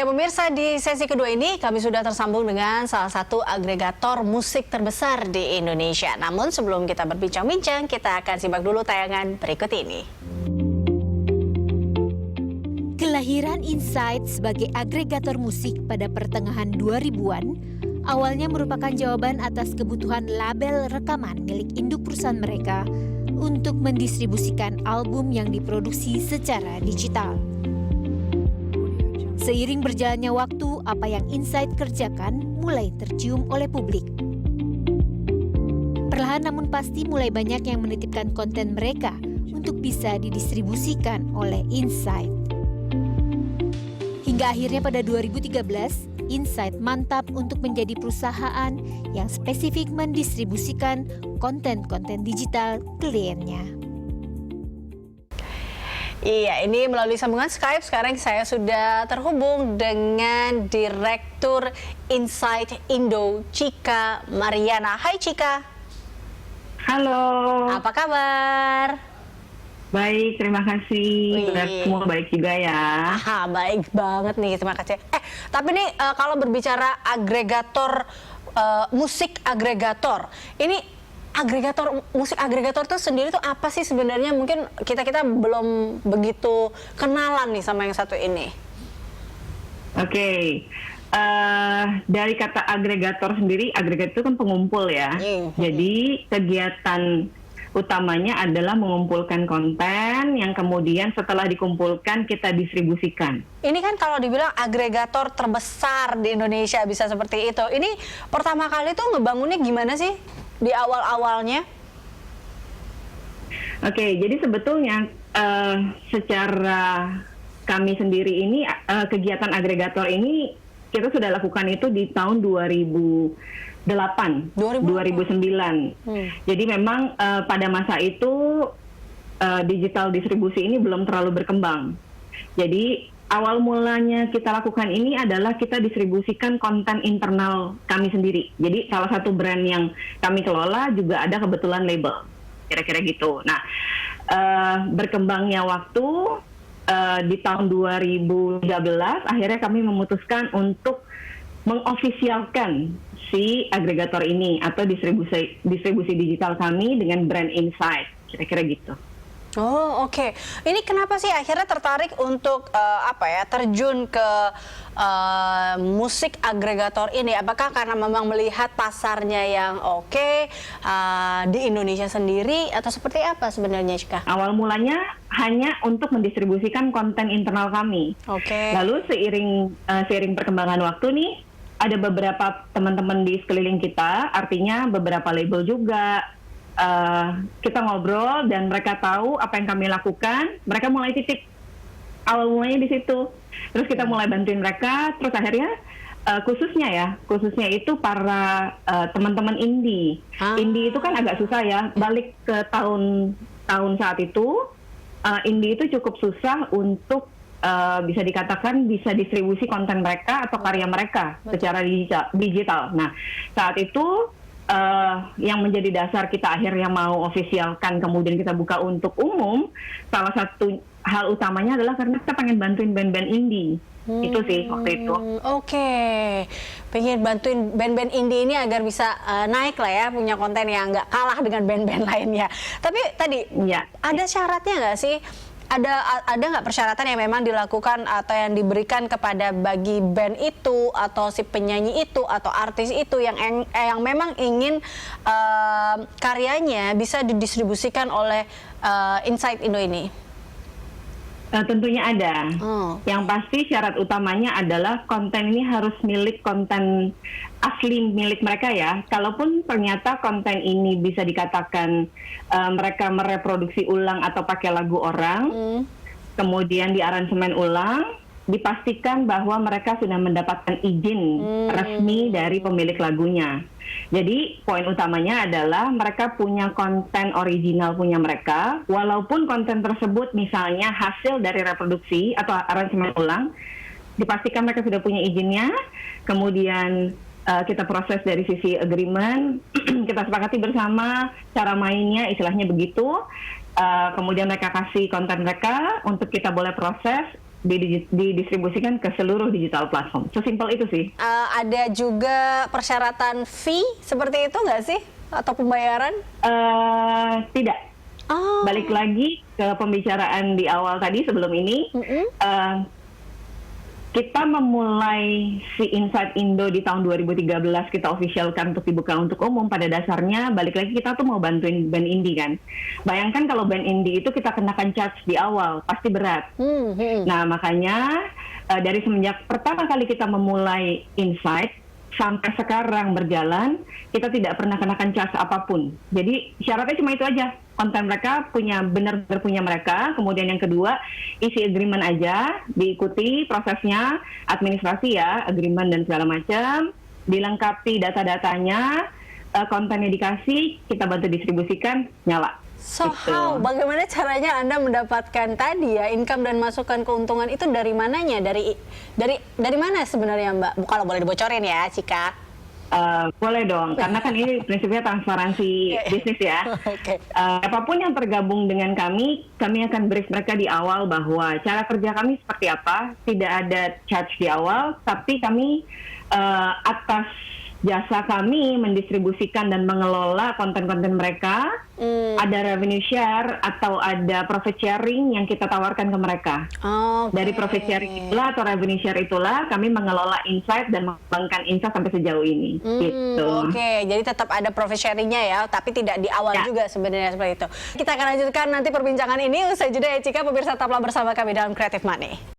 Ya pemirsa, di sesi kedua ini kami sudah tersambung dengan salah satu agregator musik terbesar di Indonesia. Namun sebelum kita berbincang-bincang, kita akan simak dulu tayangan berikut ini. Kelahiran Insight sebagai agregator musik pada pertengahan 2000-an awalnya merupakan jawaban atas kebutuhan label rekaman milik induk perusahaan mereka untuk mendistribusikan album yang diproduksi secara digital. Seiring berjalannya waktu, apa yang Insight kerjakan mulai tercium oleh publik. Perlahan namun pasti mulai banyak yang menitipkan konten mereka untuk bisa didistribusikan oleh Insight. Hingga akhirnya pada 2013, Insight mantap untuk menjadi perusahaan yang spesifik mendistribusikan konten-konten digital kliennya. Iya, ini melalui sambungan Skype sekarang saya sudah terhubung dengan Direktur Insight Indo, Chika Mariana. Hai Chika. Halo. Apa kabar? Baik, terima kasih. Semua baik juga ya. Baik banget nih, terima kasih. Tapi nih kalau berbicara agregator, musik agregator, ini musik agregator tuh sendiri tuh apa sih sebenarnya? Mungkin kita belum begitu kenalan nih sama yang satu ini. Oke. Dari kata agregator sendiri, agregator itu kan pengumpul ya. Jadi kegiatan utamanya adalah mengumpulkan konten yang kemudian setelah dikumpulkan kita distribusikan. Ini kan kalau dibilang agregator terbesar di Indonesia bisa seperti itu. Ini pertama kali tuh ngebangunnya gimana sih di awal-awalnya? Oke, jadi sebetulnya secara kami sendiri ini kegiatan agregator ini kita sudah lakukan itu di tahun 2009. Jadi memang pada masa itu digital distribusi ini belum terlalu berkembang. Jadi awal mulanya kita lakukan ini adalah kita distribusikan konten internal kami sendiri. Jadi salah satu brand yang kami kelola juga ada kebetulan label, kira-kira gitu. Nah, berkembangnya waktu di tahun 2013 akhirnya kami memutuskan untuk mengofisialkan si agregator ini atau distribusi digital kami dengan brand Insight, kira-kira gitu. Oh, oke. Ini kenapa sih akhirnya tertarik untuk terjun ke musik agregator ini? Apakah karena memang melihat pasarnya yang di Indonesia sendiri atau seperti apa sebenarnya, Chika? Awal mulanya hanya untuk mendistribusikan konten internal kami. Lalu seiring perkembangan waktu nih, ada beberapa teman-teman di sekeliling kita, artinya beberapa label juga. Kita ngobrol dan mereka tahu apa yang kami lakukan, mereka mulai titip. Awal mulanya di situ. Terus kita mulai bantuin mereka, terus akhirnya khususnya itu para teman-teman indie. Indie itu kan agak susah ya, balik ke tahun saat itu, indie itu cukup susah untuk bisa dikatakan bisa distribusi konten mereka atau karya mereka secara digital. Nah, saat itu yang menjadi dasar kita akhirnya mau ofisialkan, kemudian kita buka untuk umum, salah satu hal utamanya adalah karena kita pengen bantuin band-band indie. Itu sih waktu itu. Pengen bantuin band-band indie ini agar bisa naik lah ya, punya konten yang nggak kalah dengan band-band lainnya. Tapi tadi ada syaratnya nggak sih? Ada nggak persyaratan yang memang dilakukan atau yang diberikan kepada bagi band itu atau si penyanyi itu atau artis itu yang memang ingin karyanya bisa didistribusikan oleh Insight Indo ini? Tentunya ada. Yang pasti syarat utamanya adalah konten ini harus konten asli milik mereka ya. Kalaupun ternyata konten ini bisa dikatakan mereka mereproduksi ulang atau pakai lagu orang, kemudian diaransemen ulang, dipastikan bahwa mereka sudah mendapatkan izin resmi dari pemilik lagunya. Jadi poin utamanya adalah mereka punya konten original punya mereka, walaupun konten tersebut misalnya hasil dari reproduksi atau aransemen ulang, dipastikan mereka sudah punya izinnya, kemudian kita proses dari sisi agreement, kita sepakati bersama cara mainnya, istilahnya begitu, kemudian mereka kasih konten mereka untuk kita boleh proses, didistribusikan ke seluruh digital platform. Sesimpel itu sih. Ada juga persyaratan fee seperti itu nggak sih? Atau pembayaran? Tidak. Oh. Balik lagi ke pembicaraan di awal tadi sebelum ini. Kita memulai si Insight Indo di tahun 2013, kita officialkan untuk dibuka untuk umum. Pada dasarnya balik lagi kita tuh mau bantuin band indie kan. Bayangkan kalau band indie itu kita kenakan charge di awal, pasti berat. Nah makanya dari semenjak pertama kali kita memulai Insight sampai sekarang berjalan, kita tidak pernah kenakan charge apapun. Jadi syaratnya cuma itu aja, konten mereka benar-benar punya mereka. Kemudian yang kedua, isi agreement aja, diikuti prosesnya, administrasi ya, agreement dan segala macam, dilengkapi data-datanya, kontennya dikasih, kita bantu distribusikan, nyala. So gitu. how? Bagaimana caranya Anda mendapatkan tadi ya income dan masukan keuntungan itu dari mananya? Dari mana sebenarnya Mbak? Kalau boleh dibocorin ya, Cika. Boleh dong, karena kan ini prinsipnya transparansi bisnis ya. Apapun yang tergabung dengan kami akan brief mereka di awal bahwa cara kerja kami seperti apa. Tidak ada charge di awal, tapi kami atas jasa kami mendistribusikan dan mengelola konten-konten mereka, ada revenue share atau ada profit sharing yang kita tawarkan ke mereka. Dari profit sharing itulah atau revenue share itulah kami mengelola Insight dan mengembangkan Insight sampai sejauh ini. Gitu. Jadi tetap ada profit sharingnya ya, tapi tidak di awal juga sebenarnya seperti itu. Kita akan lanjutkan nanti perbincangan ini usai jeda ya Cika, pemirsa tetaplah bersama kami dalam Creative Money.